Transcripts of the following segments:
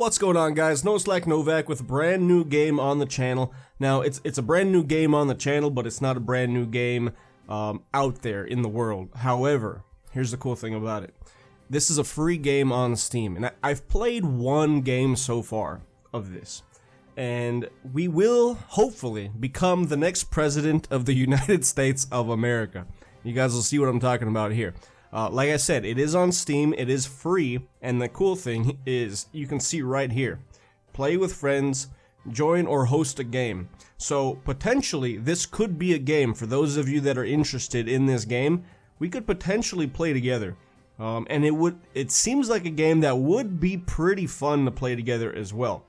What's going on, guys? NoSlack Novak with a brand new game on the channel. Now, it's a brand new game on the channel, but it's not a brand new game out there in the world. However, here's the cool thing about it. This is a free game on Steam, and I've played one game so far of this. And we will, hopefully, become the next president of the United States of America. You guys will see what I'm talking about here. Like I said, it is on Steam, it is free, and the cool thing is, you can see right here, play with friends, join or host a game. So, potentially, this could be a game for those of you that are interested in this game. We could potentially play together. And it seems like a game that would be pretty fun to play together as well.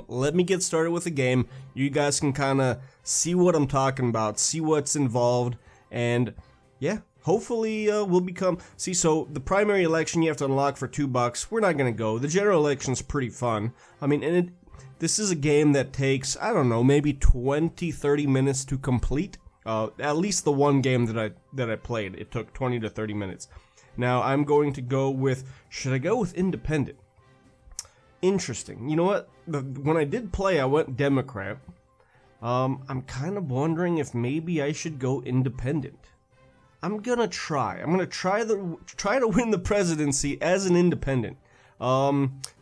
Let me get started with the game. You guys can kind of see what I'm talking about, see what's involved, and yeah, hopefully we'll become... See, so the primary election you have to unlock for $2. We're not going to go. The general election's pretty fun. I mean, and this is a game that takes, I don't know, maybe 20-30 minutes to complete. At least the one game that I played, it took 20 to 30 minutes. Now, I'm going to go with... Should I go with independent? Interesting. You know what? When I did play, I went Democrat. I'm kind of wondering if maybe I should go independent. I'm gonna try. I'm gonna try to win the presidency as an independent.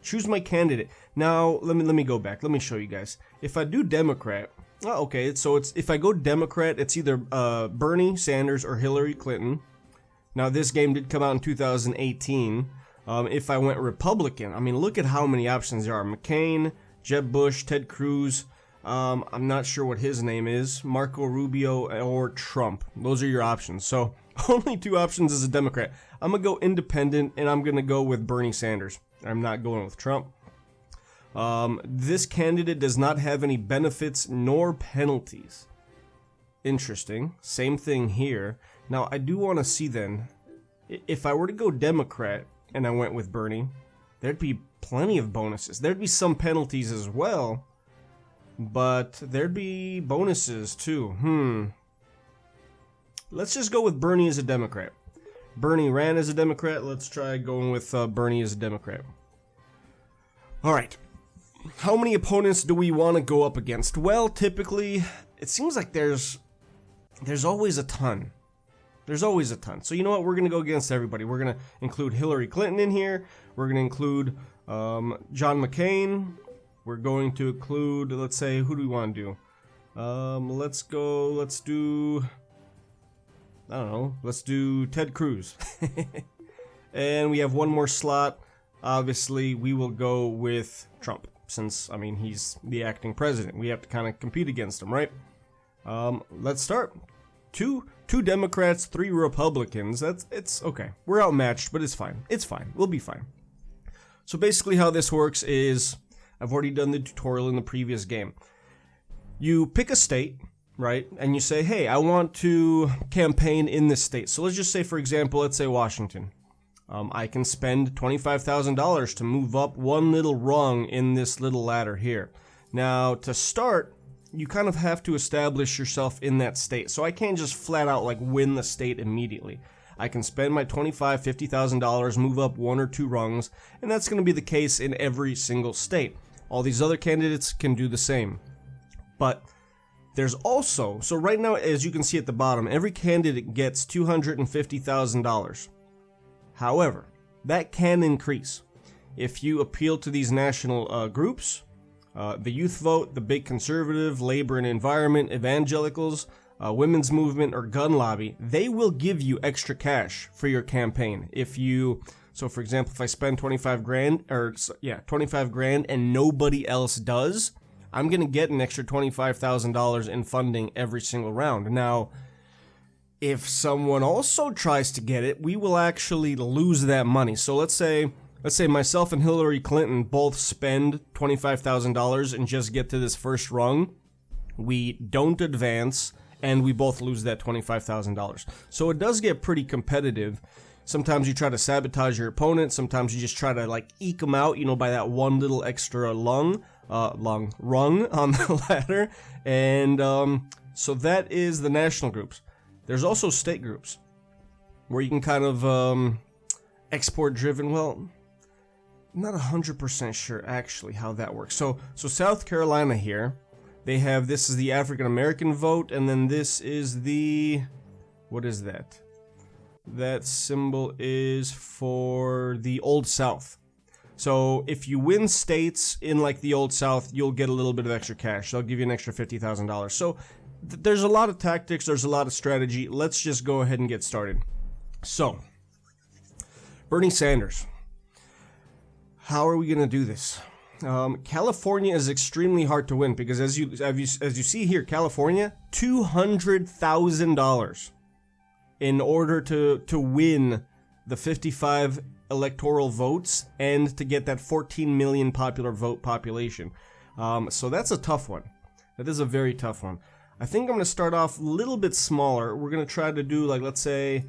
Choose my candidate. Now, let me go back. Let me show you guys. If I do Democrat, okay. So if I go Democrat, it's either Bernie Sanders or Hillary Clinton. Now, this game did come out in 2018. If I went Republican, I mean, look at how many options there are. McCain, Jeb Bush, Ted Cruz. I'm not sure what his name is. Marco Rubio or Trump. Those are your options. So, only two options as a Democrat. I'm going to go independent, and I'm going to go with Bernie Sanders. I'm not going with Trump. This candidate does not have any benefits nor penalties. Interesting. Same thing here. Now, I do want to see then, if I were to go Democrat and I went with Bernie, there'd be plenty of bonuses. There'd be some penalties as well. But there'd be bonuses too. Let's just go with Bernie as a Democrat. Bernie ran as a Democrat. Let's try going with Bernie as a Democrat. Alright. How many opponents do we want to go up against? Well, typically, it seems like there's always a ton. There's always a ton. So you know what? We're going to go against everybody. We're going to include Hillary Clinton in here. We're going to include John McCain. We're going to include, let's say, who do we want to do? Let's do, I don't know, let's do Ted Cruz. And we have one more slot. Obviously, we will go with Trump, since, I mean, he's the acting president. We have to kind of compete against him, right? Let's start. Two Democrats, 3 Republicans. It's okay. We're outmatched, but it's fine. It's fine. We'll be fine. So basically how this works is... I've already done the tutorial in the previous game. You pick a state, right? And you say, hey, I want to campaign in this state. So let's just say, for example, let's say Washington. I can spend $25,000 to move up one little rung in this little ladder here. Now, to start, you kind of have to establish yourself in that state. So I can't just flat out like win the state immediately. I can spend my $25,000, $50,000, move up 1 or 2 rungs, and that's going to be the case in every single state. All these other candidates can do the same. But there's also, so right now, as you can see at the bottom, every candidate gets $250,000. However, that can increase. If you appeal to these national groups, the Youth Vote, the Big Conservative, Labor and Environment, Evangelicals, Women's Movement, or Gun Lobby, they will give you extra cash for your campaign. If you... So, for example, if I spend 25 grand and nobody else does, I'm going to get an extra $25,000 in funding every single round. Now, if someone also tries to get it, we will actually lose that money. So let's say myself and Hillary Clinton both spend $25,000 and just get to this first rung. We don't advance, and we both lose that $25,000. So it does get pretty competitive. Sometimes you try to sabotage your opponent. Sometimes you just try to like eke them out, you know, by that one little extra rung on the ladder. And so that is the national groups. There's also state groups where you can kind of export driven. Well, not 100% sure actually how that works. So South Carolina here, they have, this is the African American vote, and then this is the, what is that? That symbol is for the Old South. So if you win states in like the Old South, you'll get a little bit of extra cash. They'll give you an extra $50,000. So there's a lot of tactics, there's a lot of strategy. Let's just go ahead and get started. So, Bernie Sanders. How are we going to do this? California is extremely hard to win because as you see here, California, $200,000 in order to win the 55 electoral votes and to get that 14 million popular vote population. So that's a tough one. That is a very tough one. I think I'm going to start off a little bit smaller. We're going to try to do, like, let's say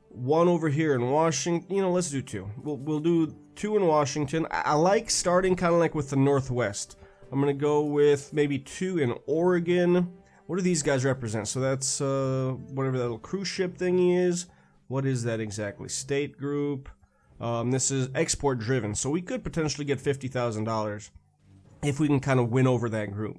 one over here in Washington. You know, let's do two. We'll do two in Washington. I like starting kind of like with the Northwest. I'm going to go with maybe two in Oregon. What do these guys represent? So that's whatever that little cruise ship thingy is. What is that exactly? State group. This is export driven. So we could potentially get $50,000 if we can kind of win over that group.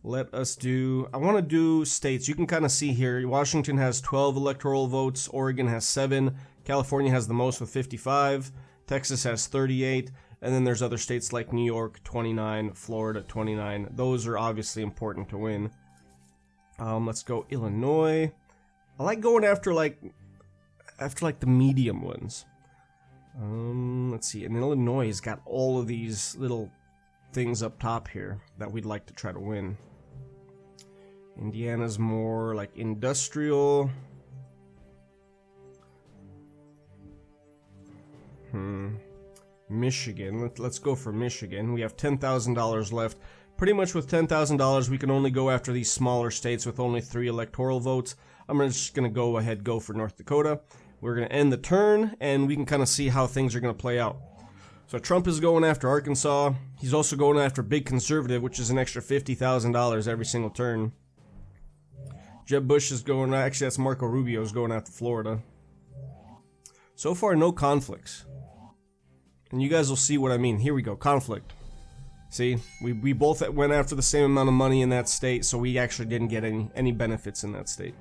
Let us do, I want to do states. You can kind of see here, Washington has 12 electoral votes, Oregon has 7, California has the most with 55, Texas has 38, and then there's other states like New York, 29, Florida, 29. Those are obviously important to win. Let's go Illinois. I like going after like the medium ones. Let's see, and Illinois has got all of these little things up top here that we'd like to try to win. Indiana's more like industrial. Michigan. Let's go for Michigan. We have $10,000 left. Pretty much with $10,000, we can only go after these smaller states with only 3 electoral votes. I'm just going to go for North Dakota. We're going to end the turn, and we can kind of see how things are going to play out. So Trump is going after Arkansas. He's also going after Big Conservative, which is an extra $50,000 every single turn. Jeb Bush is going, actually that's Marco Rubio is going after Florida. So far, no conflicts. And you guys will see what I mean. Here we go, conflict. See, we both went after the same amount of money in that state, so we actually didn't get any benefits in that state.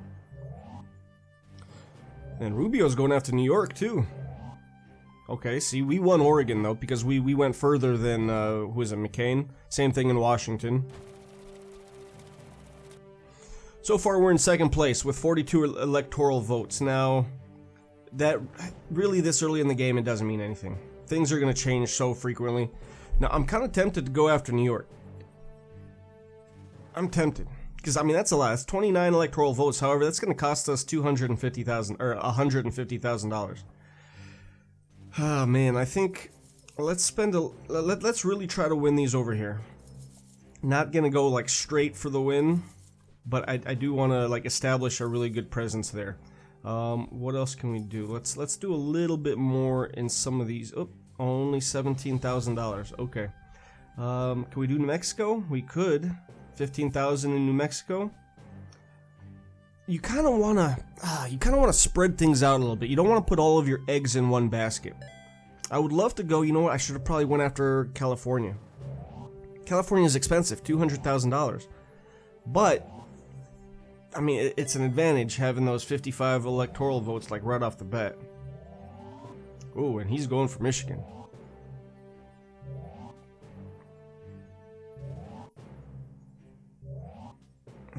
And Rubio's going after New York, too. Okay, see, we won Oregon, though, because we went further than, who is it, McCain? Same thing in Washington. So far, we're in second place with 42 electoral votes. Now, that really, this early in the game, it doesn't mean anything. Things are going to change so frequently. Now, I'm kind of tempted to go after New York. I'm tempted. Because, I mean, that's a lot. That's 29 electoral votes. However, that's going to cost us $150,000. Oh, man, I think let's really try to win these over here. Not going to go, like, straight for the win, but I do want to, like, establish a really good presence there. What else can we do? Let's do a little bit more in some of these. Oh, only $17,000. Okay. Can we do New Mexico? We could. 15,000 in New Mexico. You kind of want to spread things out a little bit. You don't want to put all of your eggs in one basket. I would love to go, you know what, I should have probably went after California. California is expensive, $200,000. But, I mean, it's an advantage having those 55 electoral votes, like, right off the bat. Ooh, and he's going for Michigan.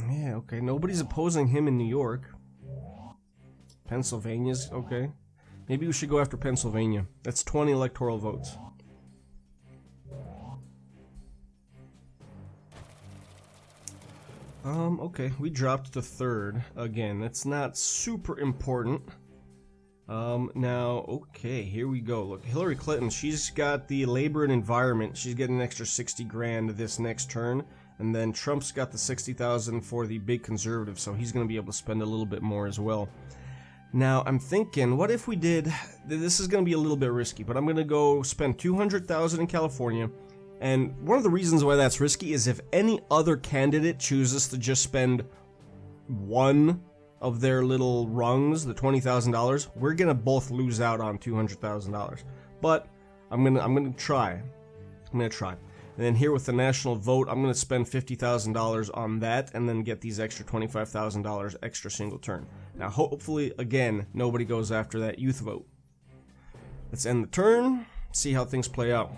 Yeah, okay. Nobody's opposing him in New York. Pennsylvania's okay. Maybe we should go after Pennsylvania. That's 20 electoral votes. Okay. We dropped to third. Again, that's not super important. Now, okay, here we go. Look, Hillary Clinton, she's got the labor and environment. She's getting an extra 60 grand this next turn. And then Trump's got the 60,000 for the big conservative, so he's going to be able to spend a little bit more as well. Now, I'm thinking, what if we did, this is going to be a little bit risky, but I'm going to go spend 200,000 in California. And one of the reasons why that's risky is if any other candidate chooses to just spend 1 of their little rungs, the $20,000, we're gonna both lose out on $200,000. But I'm gonna try. I'm gonna try. And then here with the national vote, I'm gonna spend $50,000 on that, and then get these extra $25,000 extra single turn. Now, hopefully, again, nobody goes after that youth vote. Let's end the turn. See how things play out.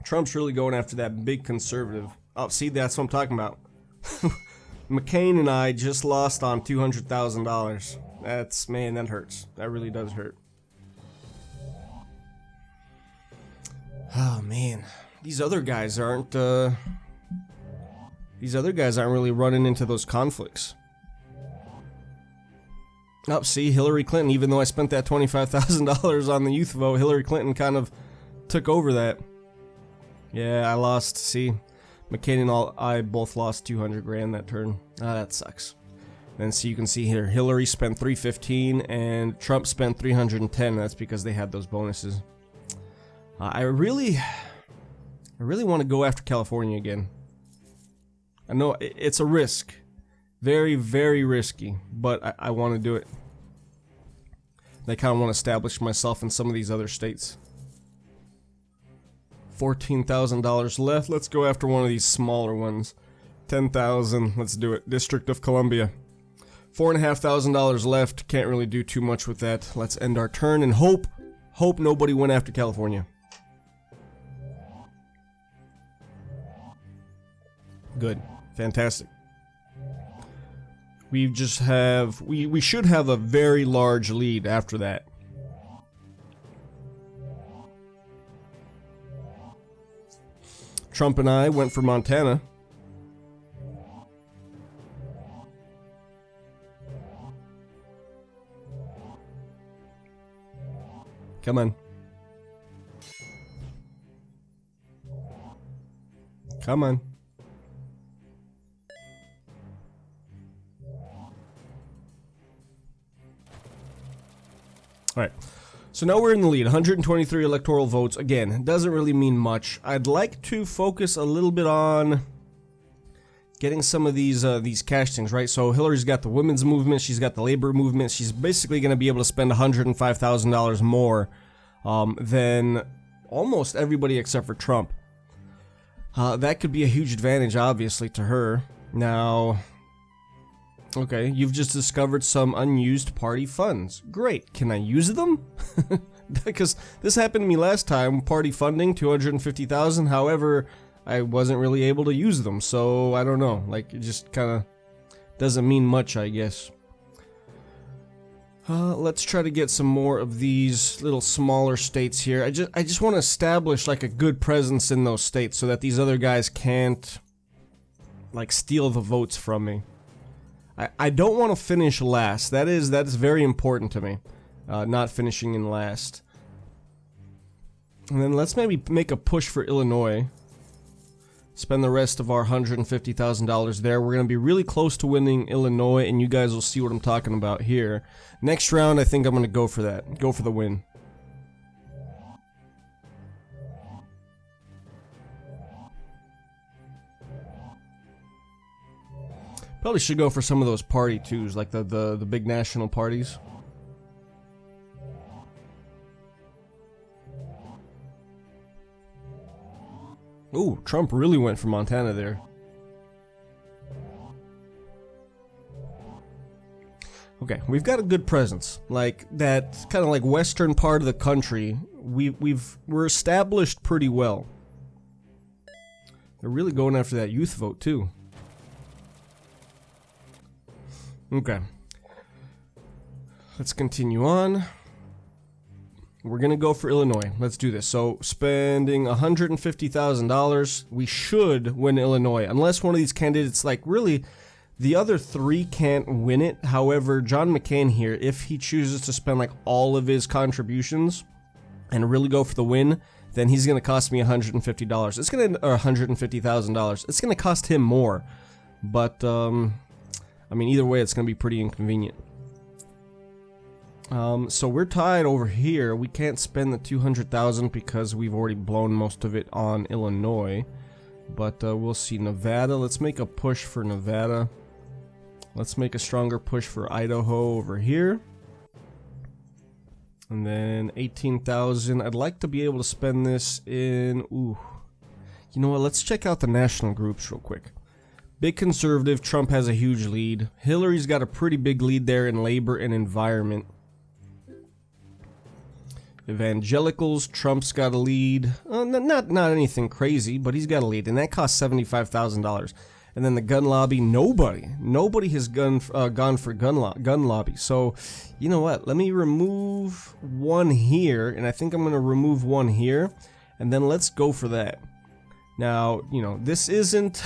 Trump's really going after that big conservative. Oh, see, that's what I'm talking about. McCain and I just lost on $200,000. That's, man, that hurts. That really does hurt. Oh, man. These other guys aren't really running into those conflicts. Oh, see, Hillary Clinton, even though I spent that $25,000 on the youth vote, Hillary Clinton kind of took over that. Yeah, I lost. See, McCain and I both lost 200 grand that turn. Ah, that sucks. And so you can see here, Hillary spent 315 and Trump spent 310. That's because they had those bonuses. I really want to go after California again. I know it's a risk. Very, very risky, but I want to do it. I kind of want to establish myself in some of these other states. $14,000 left. Let's go after one of these smaller ones. 10,000. Let's do it. District of Columbia. $4,500 left. Can't really do too much with that. Let's end our turn and hope nobody went after California. Good. Fantastic. We just have... We should have a very large lead after that. Trump and I went for Montana. Come on. Come on. Alright, so now we're in the lead, 123 electoral votes. Again, it doesn't really mean much. I'd like to focus a little bit on getting some of these cash things, right? So Hillary's got the women's movement, she's got the labor movement. She's basically going to be able to spend $105,000 more than almost everybody except for Trump. That could be a huge advantage, obviously, to her. Now... Okay, you've just discovered some unused party funds. Great. Can I use them? Because this happened to me last time. Party funding, $250,000. However, I wasn't really able to use them. So, I don't know. Like, it just kind of doesn't mean much, I guess. Let's try to get some more of these little smaller states here. I just want to establish, like, a good presence in those states so that these other guys can't, like, steal the votes from me. I don't want to finish last. That is very important to me. Not finishing in last. And then let's maybe make a push for Illinois. Spend the rest of our $150,000 there. We're going to be really close to winning Illinois, and you guys will see what I'm talking about here. Next round, I think I'm going to go for that. Go for the win. Probably should go for some of those party twos, like the big national parties. Ooh, Trump really went for Montana there. Okay, we've got a good presence. Like that kind of like western part of the country, we're established pretty well. They're really going after that youth vote too. Okay. Let's continue on. We're gonna go for Illinois. Let's do this. So, spending $150,000, we should win Illinois. Unless one of these candidates, like, really, the other three can't win it. However, John McCain here, if he chooses to spend, like, all of his contributions and really go for the win, then he's gonna cost me $150. It's gonna, or $150,000. It's gonna cost him more. But, I mean, either way, it's going to be pretty inconvenient. So we're tied over here. We can't spend the $200,000 because we've already blown most of it on Illinois. But we'll see. Nevada, let's make a push for Nevada. Let's make a stronger push for Idaho over here. And then 18,000. I'd like to be able to spend this in... Ooh. You know what? Let's check out the national groups real quick. Big conservative. Trump has a huge lead. Hillary's got a pretty big lead there in labor and environment. Evangelicals. Trump's got a lead. Not anything crazy, but he's got a lead. And that costs $75,000. And then the gun lobby, nobody has gone for gun lobby. So, you know what? Let me remove one here, and I think I'm going to remove one here, and then let's go for that. Now, you know, this isn't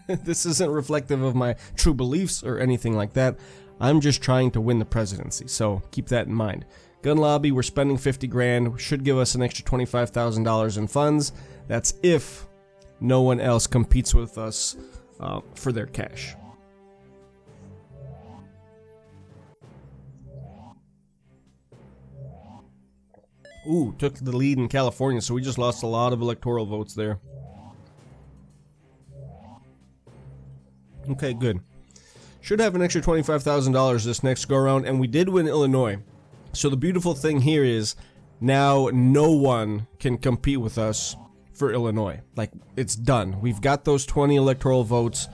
this isn't reflective of my true beliefs or anything like that. I'm just trying to win the presidency, so keep that in mind. Gun lobby, we're spending 50 grand, should give us an extra $25,000 in funds. That's if no one else competes with us for their cash. Ooh, took the lead in California, so we just lost a lot of electoral votes there. Okay, good. Should have an extra $25,000 this next go around, and we did win Illinois. So the beautiful thing here is now no one can compete with us for Illinois. Like, it's done. We've got those 20 electoral votes.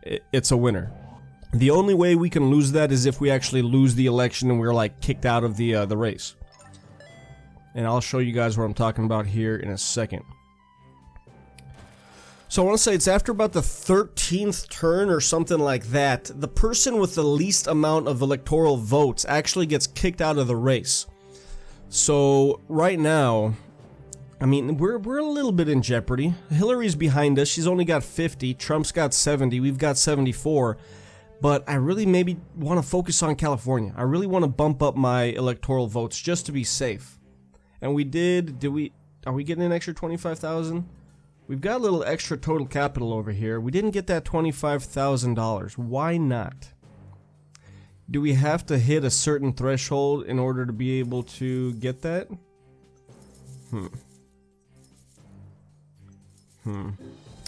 It's a winner. The only way we can lose that is if we actually lose the election and we're like kicked out of the race. And I'll show you guys what I'm talking about here in a second. So I want to say it's after about the 13th turn or something like that, the person with the least amount of electoral votes actually gets kicked out of the race. So right now, I mean, we're a little bit in jeopardy. Hillary's behind us. She's only got 50. Trump's got 70. We've got 74. But I really maybe want to focus on California. I really want to bump up my electoral votes just to be safe. And we did. Are we getting an extra 25,000? We've got a little extra total capital over here. We didn't get that $25,000. Why not? Do we have to hit a certain threshold in order to be able to get that?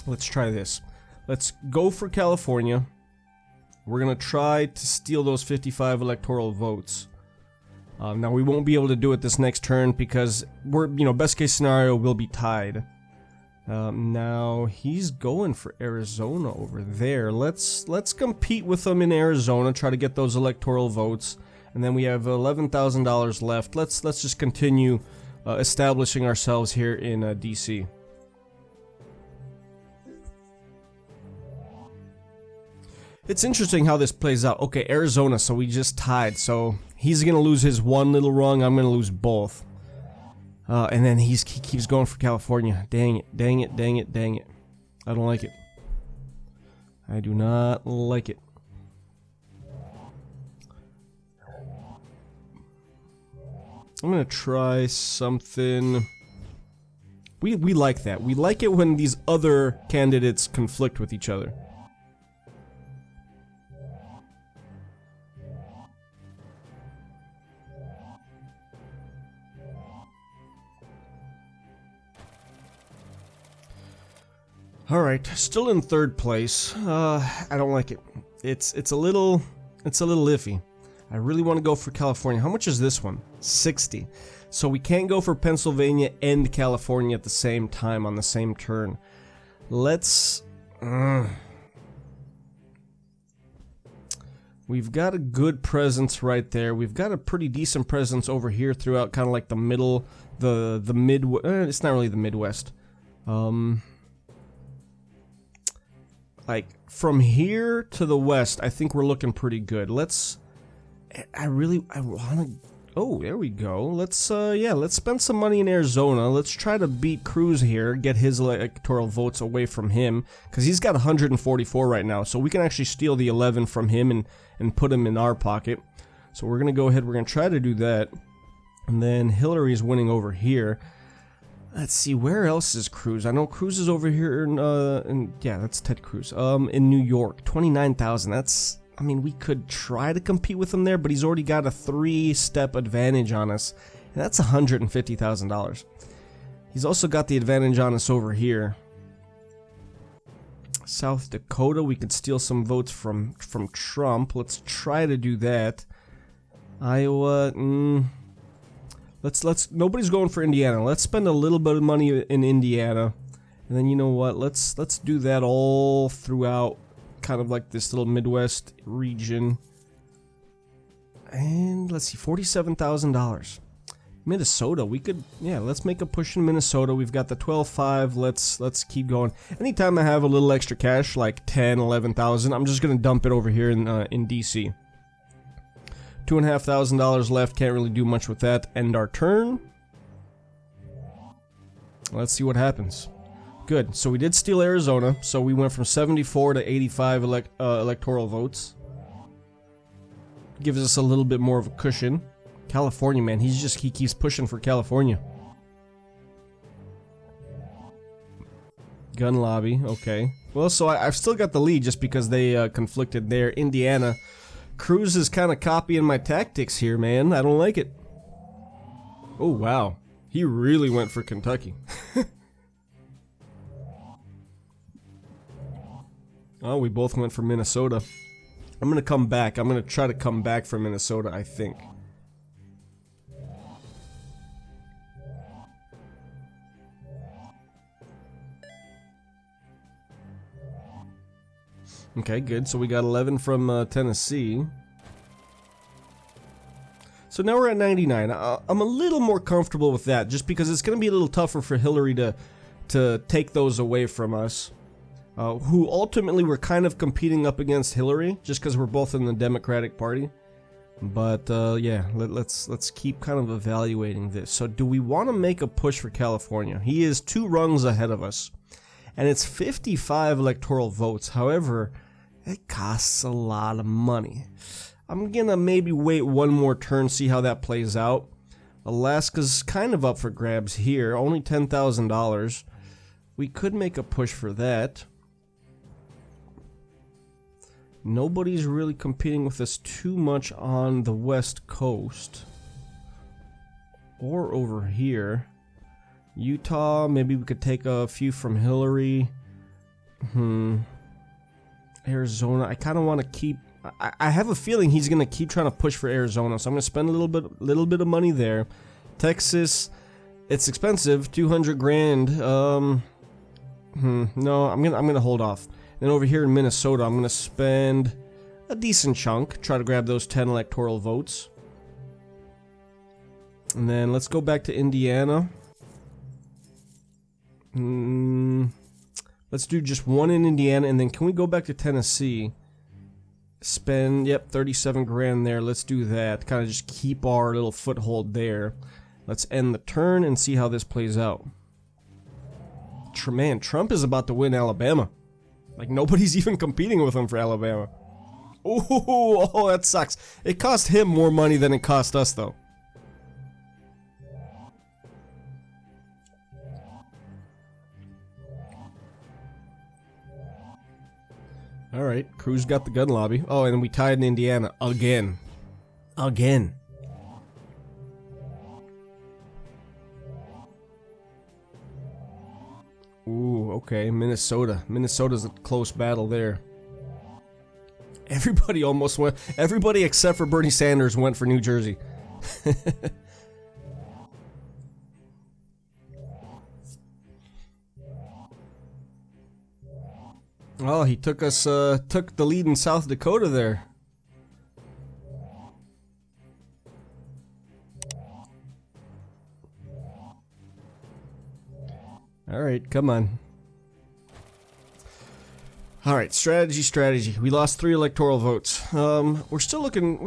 Let's try this. Let's go for California. We're gonna try to steal those 55 electoral votes. Now we won't be able to do it this next turn because we're, best case scenario, we'll be tied. Now he's going for Arizona over there. Let's compete with him in Arizona, try to get those electoral votes, and then we have $11,000 left. Let's just continue establishing ourselves here in DC. It's interesting how this plays out. Okay, Arizona, so we just tied. So he's going to lose his one little rung. I'm going to lose both. And then he keeps going for California. Dang it, dang it, dang it, dang it. I don't like it. I do not like it. I'm going to try something. We like that. We like it when these other candidates conflict with each other. Alright, still in third place. I don't like it. It's a little iffy. I really want to go for California. How much is this one? 60. So we can't go for Pennsylvania and California at the same time on the same turn. Let's... We've got a good presence right there. We've got a pretty decent presence over here throughout kind of like the middle, the mid... it's not really the Midwest. Like, from here to the west, I think we're looking pretty good. I wanna... Oh, there we go. Let's spend some money in Arizona. Let's try to beat Cruz here, get his electoral votes away from him, because he's got 144 right now, so we can actually steal the 11 from him and put him in our pocket. So we're gonna go ahead, we're gonna try to do that. And then Hillary's winning over here. Let's see, where else is Cruz? I know Cruz is over here yeah, that's Ted Cruz. In New York, 29,000. That's, I mean, we could try to compete with him there, but he's already got a 3-step advantage on us, and that's $150,000. He's also got the advantage on us over here. South Dakota, we could steal some votes from Trump. Let's try to do that. Iowa, let's nobody's going for Indiana. Let's spend a little bit of money in Indiana. And then you know what? Let's do that all throughout kind of like this little Midwest region. And let's see, $47,000. Minnesota, we could, yeah, let's make a push in Minnesota. We've got the 12.5. Let's keep going. Anytime I have a little extra cash, like 10, 11,000, I'm just gonna dump it over here in DC. $2,500 left. Can't really do much with that. End our turn. Let's see what happens. Good. So we did steal Arizona. So we went from 74 to 85 electoral votes. Gives us a little bit more of a cushion. California, man, he keeps pushing for California. Gun lobby, okay. Well, so I've still got the lead just because they conflicted there. Indiana. Cruz is kind of copying my tactics here, man. I don't like it. Oh, wow. He really went for Kentucky. Oh, we both went for Minnesota. I'm going to come back. I'm going to try to come back from Minnesota, I think. Okay, good. So we got 11 from Tennessee. So now we're at 99. I'm a little more comfortable with that, just because it's going to be a little tougher for Hillary to take those away from us. Who ultimately were kind of competing up against Hillary, just because we're both in the Democratic Party. But yeah, let's keep kind of evaluating this. So do we want to make a push for California? He is 2 rungs ahead of us. And it's 55 electoral votes. However, it costs a lot of money. I'm gonna maybe wait one more turn, see how that plays out. Alaska's kind of up for grabs here, only $10,000. We could make a push for that. Nobody's really competing with us too much on the West Coast. Or over here. Utah, maybe we could take a few from Hillary. Arizona, I kind of want to keep... I have a feeling he's going to keep trying to push for Arizona, so I'm going to spend a little bit of money there. Texas, it's expensive, 200 grand. No, I'm gonna hold off. Then over here in Minnesota, I'm gonna spend a decent chunk, try to grab those 10 electoral votes. And then let's go back to Indiana. Let's do just one in Indiana, and then can we go back to Tennessee? Spend, yep, 37 grand there. Let's do that. Kind of just keep our little foothold there. Let's end the turn and see how this plays out. Man, Trump is about to win Alabama. Like, nobody's even competing with him for Alabama. Ooh, oh, that sucks. It cost him more money than it cost us, though. Alright, Cruz got the gun lobby. Oh, and we tied in Indiana again. Again. Ooh, okay, Minnesota. Minnesota's a close battle there. Everybody almost went. Everybody except for Bernie Sanders went for New Jersey. Oh, he took the lead in South Dakota there. Alright, come on. Alright, strategy. We lost 3 electoral votes. We're still looking,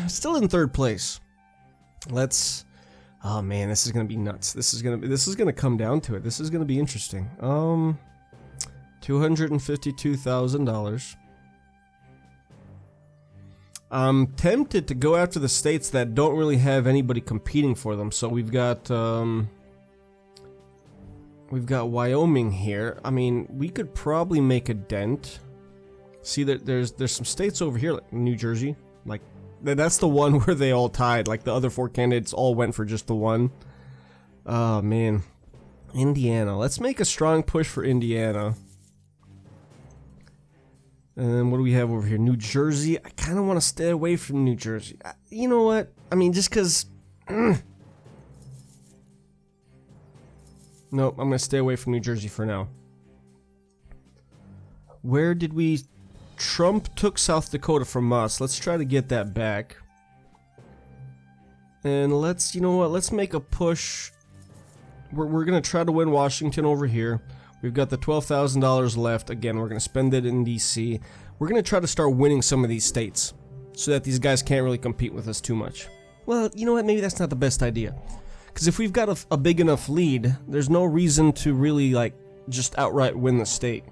still in 3rd place. Let's, oh man, this is gonna be nuts. This is gonna come down to it. This is gonna be interesting. $252,000. I'm tempted to go after the states that don't really have anybody competing for them. So we've got Wyoming here. I mean, we could probably make a dent. See that there's some states over here, like New Jersey. Like that's the one where they all tied. Like the other 4 candidates all went for just the one. Oh man, Indiana. Let's make a strong push for Indiana. And then what do we have over here? New Jersey. I kind of want to stay away from New Jersey. You know what? I mean, just because... Nope, I'm going to stay away from New Jersey for now. Where did we... Trump took South Dakota from us. Let's try to get that back. And let's, you know what, let's make a push. We're going to try to win Washington over here. We've got the $12,000 left. Again, we're going to spend it in DC. We're going to try to start winning some of these states so that these guys can't really compete with us too much. Well, you know what, maybe that's not the best idea. Because if we've got a big enough lead, there's no reason to really, like, just outright win the state.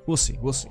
We'll see, we'll see.